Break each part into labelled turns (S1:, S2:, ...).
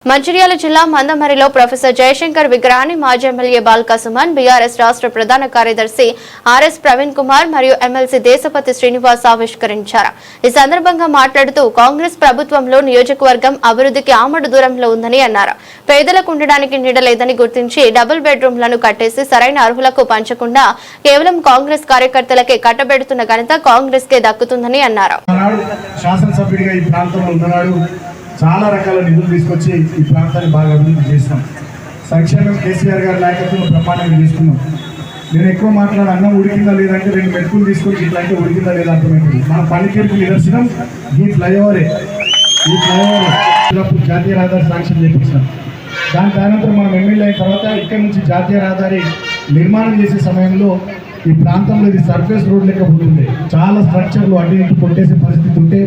S1: మంచిర్యాల జిల్లా మందమరిలో ప్రొఫెసర్ జయశంకర్ విగ్రహాన్ని మాజీ ఎమ్మెల్యే బాల్కా సుమన్, బీఆర్ఎస్ రాష్ట్ర ప్రధాన కార్యదర్శి ఆర్ఎస్ ప్రవీణ్ కుమార్ మరియు ఎమ్మెల్సీ దేశపతి శ్రీనివాస్ ఆవిష్కరించారు. ఈ సందర్భంగా మాట్లాడుతూ కాంగ్రెస్ ప్రభుత్వంలో నియోజకవర్గం అభివృద్ధికి ఆమడు దూరంలో ఉందని అన్నారు. పేదలకు ఉండడానికి నీడలేదని గుర్తించి డబుల్ బెడ్రూమ్లను కట్టేసి సరైన అర్హులకు పంచకుండా కేవలం కాంగ్రెస్ కార్యకర్తలకే కట్టబెడుతున్న ఘనత కాంగ్రెస్ కే దక్కుతుందని అన్నారు.
S2: చాలా రకాల నిధులు తీసుకొచ్చి ఈ ప్రాంతాన్ని బాగా అభివృద్ధి చేసినాం. సంక్షేమం కేసీఆర్ గారి నాయకత్వంలో బ్రహ్మాండంగా తీసుకున్నాం. నేను ఎక్కువ మాట్లాడి అన్నం ఉడికిందా లేదంటే 2 మెతుకులు తీసుకొని ఇట్లా అంటే ఉడికిందా లేదా అర్థమైంది. మన పనికేరుకు నిదర్శనం ఈ ఫ్లైఓవరే. జాతీయ రహదారి శాంక్షన్ చేయించినాం. దాని తదనంతరం మనం ఎమ్మెల్యే అయిన తర్వాత ఇక్కడ నుంచి జాతీయ రహదారి నిర్మాణం చేసే సమయంలో ఈ ప్రాంతంలో ఇది సర్ఫేస్ రోడ్ లెక్క పోతుండే. చాలా స్ట్రక్చర్లు అటు ఇటు కొట్టేసే పరిస్థితి ఉంటే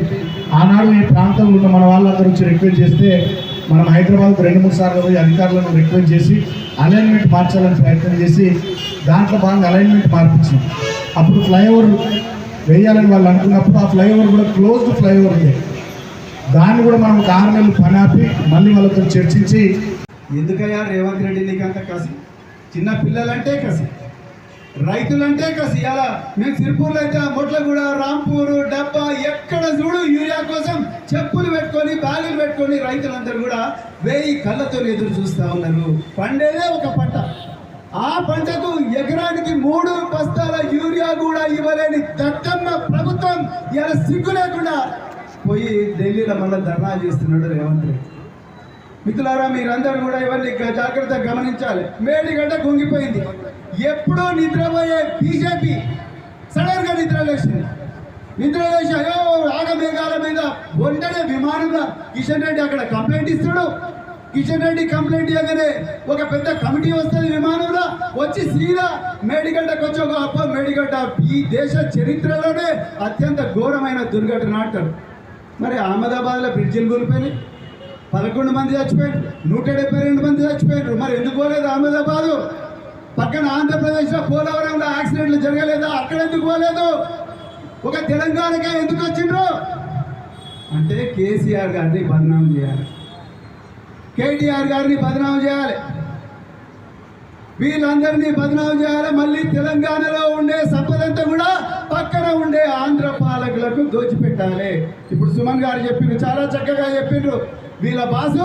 S2: ఆనాడు ఈ ప్రాంతంలో ఉన్న మన వాళ్ళందరూ వచ్చి రిక్వెస్ట్ చేస్తే మనం హైదరాబాద్కు 2-3 సార్లు పోయి అధికారులను రిక్వెస్ట్ చేసి అలైన్మెంట్ మార్చాలని ప్రయత్నం చేసి దాంట్లో భాగంగా అలైన్మెంట్ మార్పించాం. అప్పుడు ఫ్లైఓవర్ వేయాలని వాళ్ళు అనుకున్నప్పుడు ఆ ఫ్లైఓవర్ కూడా క్లోజ్డ్ ఫ్లైఓవర్ ఉంది. దాన్ని కూడా మనం 6 నెలలు పని ఆపి మళ్ళీ వాళ్ళతో చర్చించి
S3: ఎందుకయ్యా రేవంత్ రెడ్డి నీకంత కసి, చిన్న పిల్లలంటే కసి, రైతులంటే కసి. అలా మేము సిరిపూర్లో అయితే మొట్లగూడ, రాంపూరు, డబ్బా ఎక్కడ చూడు యూరియా కోసం చెప్పులు పెట్టుకొని బ్యాగులు పెట్టుకొని రైతులందరూ కూడా 1000 కళ్ళతో ఎదురు చూస్తూ ఉన్నారు. పండేదే ఒక పంట, ఆ పంటకు ఎకరానికి 3 బస్తాల యూరియా కూడా ఇవ్వలేని దక్కన్న ప్రభుత్వం ఇలా సిగ్గు లేకుండా పోయి ఢిల్లీలో మళ్ళీ ధర్నా చేస్తున్నాడు రేవంత్ రెడ్డి. మిత్రులారా, మీరందరూ కూడా ఇవన్నీ జాగ్రత్తగా గమనించాలి. మేడిగడ్డ కుంగిపోయింది. ఎప్పుడో నిద్రపోయే బీజేపీ సడన్గా నిద్రలేసి అయ్యో ఆగమేఘాల మీద ఒంటనే విమానంలో కిషన్ రెడ్డి అక్కడ కంప్లైంట్ ఇస్తాడు. కిషన్ రెడ్డి కంప్లైంట్ ఇవ్వగానే ఒక పెద్ద కమిటీ వస్తుంది విమానంలో వచ్చి సీదా మేడిగడ్డకు వచ్చి ఒక అప్ప మేడిగడ్డ ఈ దేశ చరిత్రలోనే అత్యంత ఘోరమైన దుర్ఘటన అంటారు. మరి అహ్మదాబాద్లో బ్రిడ్జిలు కూలిపోయినాయి, 11 మంది చచ్చిపోయారు, 172 మంది చచ్చిపోయారు. మరి ఎందుకు పోలేదు అహ్మదాబాదు? పక్కన ఆంధ్రప్రదేశ్లో పోలవరంలో యాక్సిడెంట్లు జరగలేదా? అక్కడ ఎందుకు పోలేదు? ఒక తెలంగాణకే ఎందుకు వచ్చిండ్రు అంటే కేసీఆర్ గారిని బదనాం చేయాలి, కేటీఆర్ గారిని బదనాం చేయాలి, వీళ్ళందరినీ బదనాం చేయాలి. మళ్ళీ తెలంగాణలో ఉండే సంపదంతా కూడా పక్కన ఉండే ఆంధ్ర పాలకులకు దోచిపెట్టాలి. ఇప్పుడు సుమన్ గారు చెప్పిండ్రు, చాలా చక్కగా చెప్పిండ్రు. వీళ్ళ బాసు